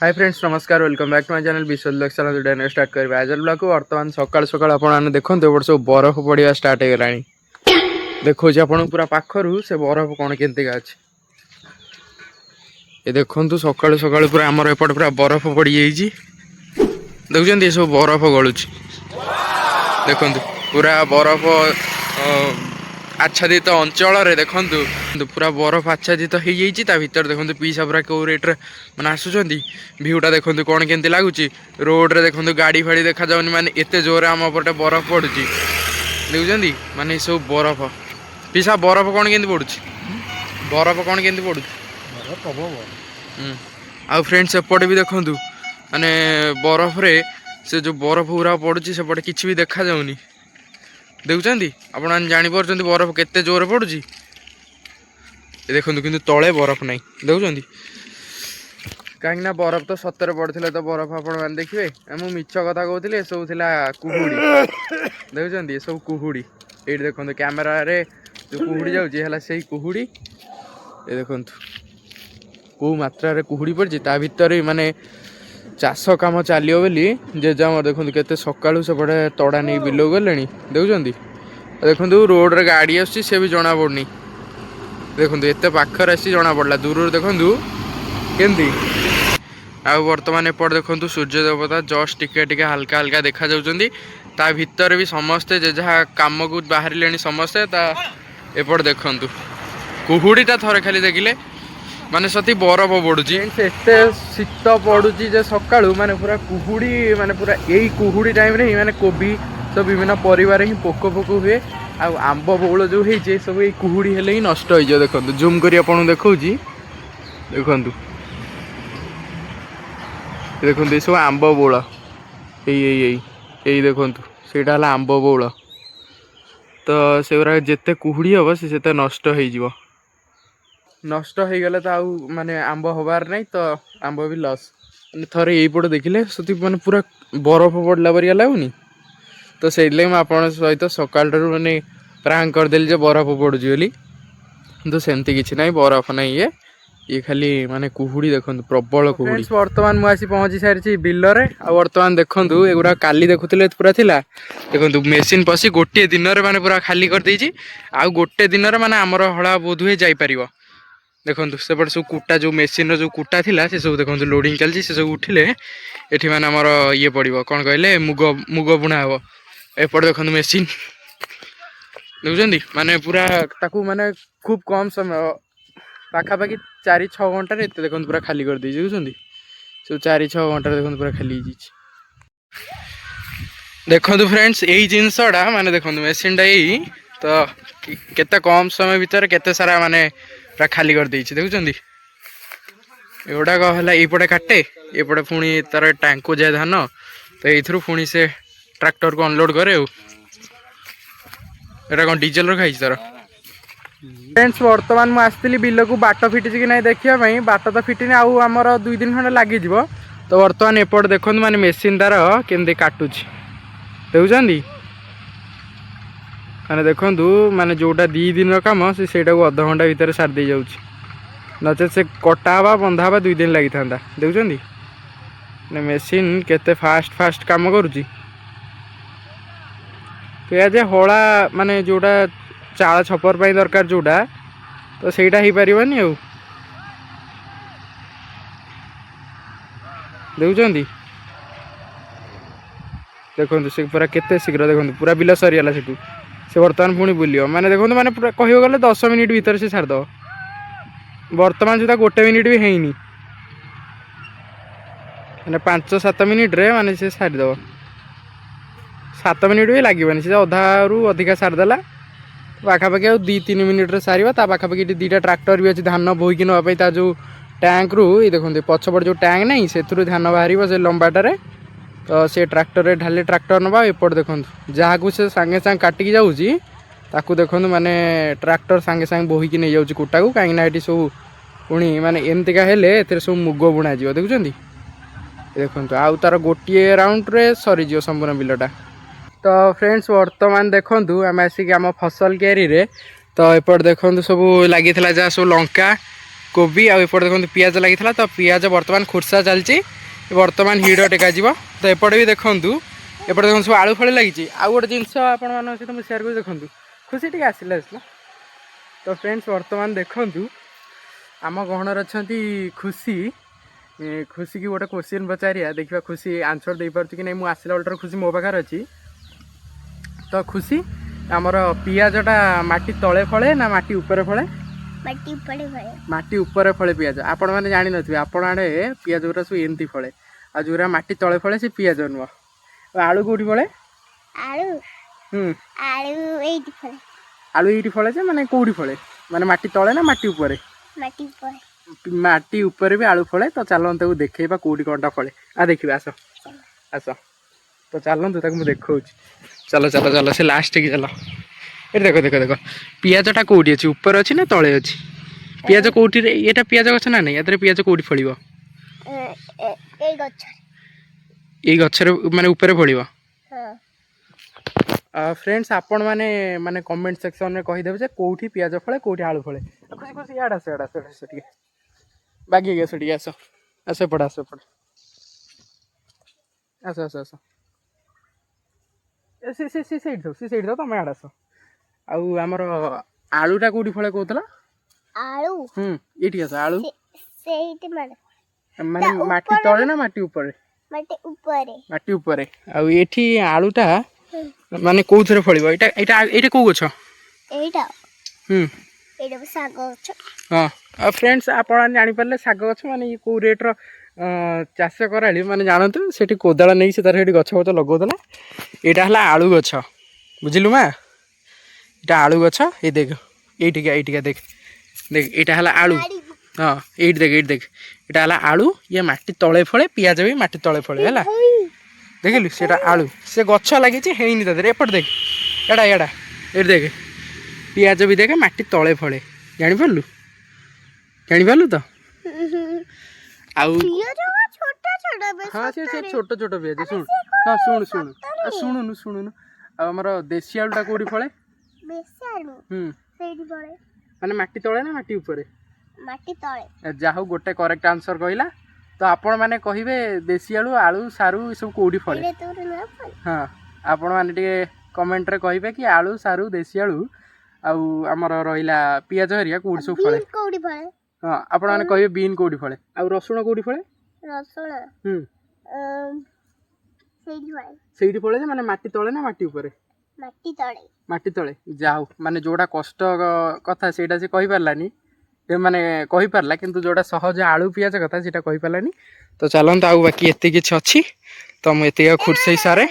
हाय friends नमस्कार welcome back to my channel विश्वल चलो स्टार्ट करेंगे आज ब्लॉग को बर्तमान सकाल सकाल आपने देखो सब बरफ पड़ा स्टार्ट हो गलानी देखो आपन पूरा पाखरु से बरफ कौन केमती अच्छे ये देखु सकाल सकाल पूरा आमर एपट पूरा बरफ पड़ जाइए देखुं ये सब बरफ गलुच देखु पूरा बरफ आच्छादित अंचल देखु पूरा बरफ आच्छादित हो भर देखो पीसा पूरा कौ रेट्रे मैंने आसुँच भ्यूटा देखो कौन केमती लगुच रोड्रे देखो गाड़ी फाड़ी देखा जाऊनी माने एते जोर आम पटे बरफ पड़ू देखुं माने सब बरफ पीसा बरफ कौन केमती पड़ू बरफ कौन केमती पड़ू आ फ्रेंड्स एपटे भी देखु माने बरफ रे से जो बरफ पूरा पड़ू सेपटे किसी भी देखा जाऊनी देखुं आप जापर बरफ केते जोर पड़ू देखो कि तले बरफ ना देखुं कहीं बरफ तो सतरे पड़ते तो बरफ आप देखिए मुझे मिछ कथा कहती सब कुहुड़ी देखुं ये सब कुहुड़ी ये देखो कैमेरा रे जो कुहुड़ी जाऊँगी से कुहुड़ी ये देखो कौ मात्रा कुहुड़ी पड़ी भितर माने चाष कम चलो बोली जेजा देखो केते सकाळू सेपटे तड़ा नहीं बिलो गले देखुं देखो रोड रे गाड़ी आसी से भी जना पड़नी देखो एत पाखर आसी जना पड़ा दूर देखु केमती आ बर्तमान एपट देखो सूर्य देवता जस्ट टिके हल्का हल्का देखा जाउछंदी ता भितर भी समस्ते जे जहा काम को बाहर समस्ते ता एपट देखु कुहुड़ीटा थरे खाली देखिले माने सती बरफ पड़ुची एते शीत पड़ुची जे सकाळू माने पूरा कुहुड़ी माने पूरा यही कुहुड़ी टाइम रे माने कोबी सब विभिन्न परिवार ही पोक पोक हुए आ आंब बौल जो होइछे सब ये कुहुड़ी हेले ही नष्ट हो जाए देखो जूम करी आपन देखौची देखो देखो ये सब आंब बौल यही देखो सेटा हला आंब बौल तो सेगुरा जेते कुहुड़ी हम से नष्ट हो नष्ट हो गले तो आउ माने आंब हबार नहीं तो आंब भी लस थे यहीपट देखिले सती माने पूरा बरफ पड़ला परिया लगुनि तो से मुझे सहित सकाल माने प्रांक करदेली बरफ पड़ू बोली तो सेमती किसी ना बरफ ना ये खाली माने कुहुड़ी देखो प्रबल कुहुड़ी बर्तमान मुझे पहुँची सारी बिलरे आ बर्तमान देखु एगुड़ा काली देखुले पूरा थिला देखो मेसीन पशि गोटे दिन में माने पूरा खाली कर देछि आ गोटे दिन में माने आमर हला बोध हुए जापर देखो सेपटे सब कुटा जो मेसीन जो कुटा थिला से सब देखो लोडिंग चलती से सब उठिले एठी माने आमर ये पड़ो कौन कहले मुग मुग बुणा हे एपट देखो मेसीन देखुं माने पूरा ताकू माने खूब कम समय पाखापाखि 4-6 घंटा देखो पूरा खाली कर दी देखुं सब 4-6 घंटा देखो पूरा खाली देखो फ्रेंड्स यही जिनसटा माने देखो मेसीनटा यही तो केते कम समय भितर केते सारा माने पूरा खाली कर देछि देखुं एगुड़ाक है यपटे काटे एपटे पुणी तार टैंक को जाए धान तो ये पुणी से ट्रैक्टर को अनलोड करे एटा कौन डीजेल रखाई तार फ्रेंड्स बर्तमान मुझे आसती बिल को बाट फिटी कि नहीं देखापी बाट तो फिटनी आमर 2 दिन खंडे लगे तो बर्तमान एपट देखो माने मेसीन तार केमती काटुच देखुं माने देखु माने जोटा 2 दिन कम से अध घंटा भितर सारी जाऊँ नचे से कटा हवा बंधा हवा 2 दिन लगी था देखुं मेसीन केते फास्ट फास्ट काम करुच्ची तो या जे हला माने जोटा चाल छपर पाई दरकार जोटा तो सेटा ही पारिबनी आ देखुं देखो से पूरा केते शीघ्र देखो पूरा बिल सरीगला से बर्तमान पुणी बुलियो माने देखो माने पूरा कह गले 10 मिनिट भीतर से छाड़द बर्तमान सुधा 1 मिनिट भी हैनी मैंने 5-7 मिनिट रे माने से सारीदेव 7 मिनिट भी लगे से अधारू अधिका सारीदेला पाखापाखि 2-3 मिनिट रे सारिबा ता पाखापाखि 2टा ट्रैक्टर भी अच्छी धान बोईकी ना जो टैंक रू ये देखते पछपट जो टैंक नहीं से धान बाहर से लंबाटे तो से ट्रैक्टर ढाले ट्रैक्टर नवा एपट देखो जहाँ को से सांगे सांगे काटिकी जाऊँगी ताकू देखो माने ट्रैक्टर सांगे सांगे बोहीकी नहीं जाऊँगी कुटा को कहीं ये सब पुणी माने एमतिका हेले सब मुग बुणा जी देखुं देखो आउ तार गोटे राउंड रे सरीज संपूर्ण बिलटा तो फ्रेंड्स बर्तमान देखु आम आसिक आम फसल क्यारी रे तो एपट देखो सब लगी जहाँ सब लंका कोबी आउट देखो पिज लगी तो पिज बर्तमान खोर्सा चलती बर्तमान हिड़ टेक तो एपटे भी देखूँ एपटे देखो सब आलू फल लगी आउ गोटे जिनस आपण सहित मुझे सेयार कर देखूँ खुशी टे आसला तो फ्रेंड्स बर्तमान देखूँ आम गहणर अच्छा खुशी खुशी की गोटे क्वेश्चन पचारिया देखा खुशी आंसर दे पार्छ कि नहीं मुझे आसला बेलटर खुशी मो पाखे अच्छी तो खुशी आमर पियाजटा माटी तले फले ना माटी ऊपर फले माटी ऊपर फले पियाज आपण मैंने जानी नथिबे आपण आड़े पियाज गुरा सब एमती फले आ जोरा माटी तले फले से पियाज नुह आलू कोठी फले आलू एठी फले जे माने कोठी फले माने माटी तले ना माटी ऊपर माटी ऊपर भी आलू फले तो चलन ताको देखैबा कोठी कोनटा फले आ देखिबा आस आस तो चलतु ताको देखा चलो चलो चलो से लास्ट की चलो ये देखो देखो देखो पियाजटा कौटी अच्छी ऊपर अच्छी ना तले अच्छी पियाज कौटी ये पियाज गछ ना नहीं या पियाज कौटी फल ये गचर माने ऊपर फल फ्रेंड्स आपण माने माने कमेंट सेक्शन में कहीदेवे जे कौटी पियाज फले कौटी आलू फले खुशी खुशी याड आस टे बागी गया से आस आस पड़ आस पड़ आस आस आस से तुम आड़ आस आमर आलूटा कौटी फले कहला ये आस आलू माने माटी तले ना माटी ऊपर माटी ऊपर आठी आलूटा माने कौ थे फल ये कौ गछ हाँ फ्रेंड्स आप जापारे शाग गछ माने ये कौ रेट्र चाष कराली माने जानतु से कोदाल नहीं से तार गछ गछ लगौला यहाँ है आलू गछ बुझिलु माँ यहाँ आलू गछ ये देख ये देख देख यहाँ है आलू हाँ ये देख यहाँ है आलू ये माटी तले फले पियाज भी माटी तले फले है देखिलु से आलू से गछ लगी एपट देख एड़ा एड़ा ये देख पियाज भी देख माटी तले फले जापारू जापारू तो आउ हाँ से छोट छोट पियाज शुण हाँ शुण शुण शुणुनु शुणुनु आमर देशी आलूटा कौटी फले माने माटी तले ना माटी ऊपर जाहु गोटे करेक्ट आंसर कहला तो आपण मैंने कहे देशी आलू आलू सारू सब कौटी फले हाँ आपण मैंने कमेंट रे कहे कि आलू सारू देशी आलू आमर रहा पियाज हरिया कौटी सब फले हाँ आपण मैंने कहे बीन कौटी फले आ रसुण कौटी फले से फले माने माटी तले ना माटी ऊपर माटी तले जाऊ माने जोड़ा कष्ट कथा से कही पारलानी माने कही पारला किंतु जोड़ा सहज आलू पियाज कथा से कही पारलानी तो चलते आउ बाकी एत किसी अच्छी तो मुझे खुर्सई सारे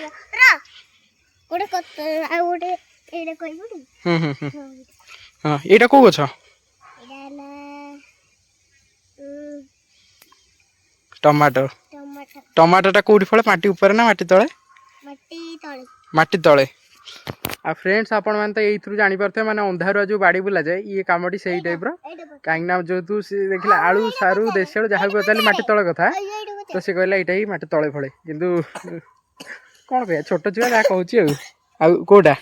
हाँ यहाँ कौ गछ टमाटो टमाटोटा कौटी फले माटी ऊपर ना माटी तले माटी तले आ फ्रेंड्स आपण मैंने तो ये जानी पारे माने अंधारुआ जो बाड़ी बुला जाए ये कमटी से टाइप कहीं जो तू देखिए आलू सारू देशी आलू जहाँ पचारे माटी तले कथा तो सी कहला यहाँ ही माटी तले फले किंतु कौन कह छोट छुआ जहाँ कहूँ कौटा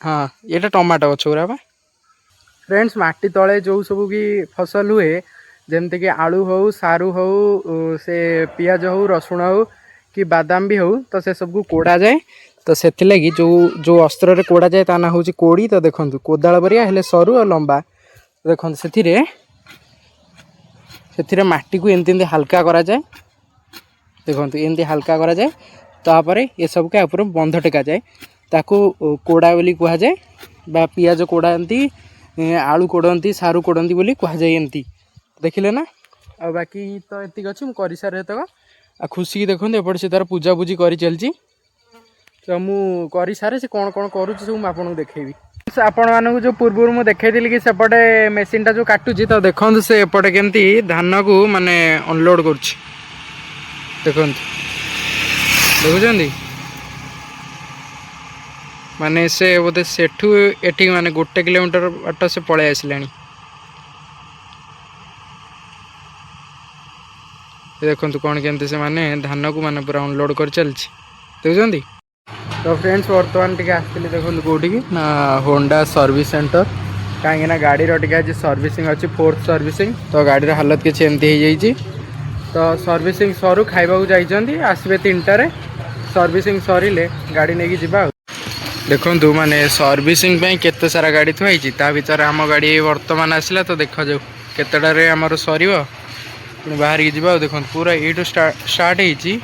हाँ ये टमाटो गछ गुरा फ्रेंड्स माटी तले जो सब की फसल हुए जमती कि आलू हो सारू हो से पियाज हो रसुण हो कि बादाम भी हो तो से सबको कोड़ा जाए तो से लगी जो जो अस्त्र रे कोड़ा जाए ता ना हूँ कोड़ी तो देखो कोदाल बरिया हेले सरू और लंबा देखो से माटी को एमती हल्का करा जाए देखो एमती हल्का करा जाए तापर ये सब के ऊपर बंध टेका जाए ताको कोड़ा बोली कह जाए बा पियाज कोड़ाती आलू कोड़ती सारू कोड़ती बोली कह जाए एमती देखिले ना आ बाकी तो एतिक अच्छी मुझे कर सारे तक आ खुशी देखो एपटे से तार पूजा पूजी कर चलती तो मुझे सारे से कौन कौन करुँच सब मुझे देखेबी आपण मानक जो पूर्व मुझे देखी कि सेपटे मेसीन टा जो काटुची तो देखो से एपटे केमती धान को माने अनलोड कर देखुं माने से बोधे सेठू एठी माने 1 किलोमीटर बाट से पलि आसिलानी देखो कौन केमती से माने धान को माने पूरा अनलोड कर चलती देखुं तो फ्रेंड्स बर्तमान टे आसती देखो कौटी ना होंडा सर्विस सेंटर कहीं गाड़ी टी आज सर्विसिंग अच्छी 4th सर्विसिंग तो गाड़ी हालत किसी एमती हो जाइए तो सर्विसिंग सरू खाइबा जाइए आसबे 3टार सर्विसिंग सरिले गाड़ी नहीं जावा देखु माने सर्विसिंग केते सारा गाड़ी थुआई ता भर आम गाड़ी वर्तमान आसला तो देख जाऊ केतेटारे आमर सर बाहर की जावा देखो पूरा यू स्टार्ट होती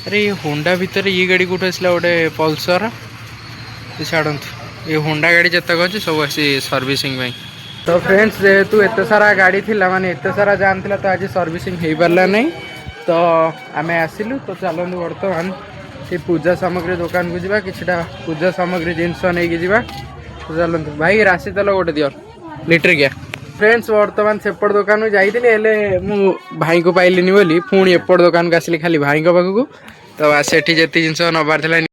अरे ये होंडा भितर ये गाड़ी कौट आसला गोटे पल्सर छाड़ू ये होंडा गाड़ी जितक अच्छी सब आसी सर्विसिंग तो फ्रेंड्स जेहेतु एत सारा गाड़ी थिला माने एत सारा जाम थिला तो आज सर्विसिंग हो पारला नहीं तो आम आसिलु तो चलतु बर्तमान से पूजा सामग्री दुकान को जावा किछटा पूजा सामग्री जिनस नहीं जावा तो चलतु भाई राशि तेल गोटे दियो लिटर क्या फ्रेंड्स बर्तमान सेपट दुकान को जाइए मु भाई को पाइलिनी बोली पुणी एपट दुकान को आसिली खाली भाई पाखक तो सेठी जिते जिनस नबार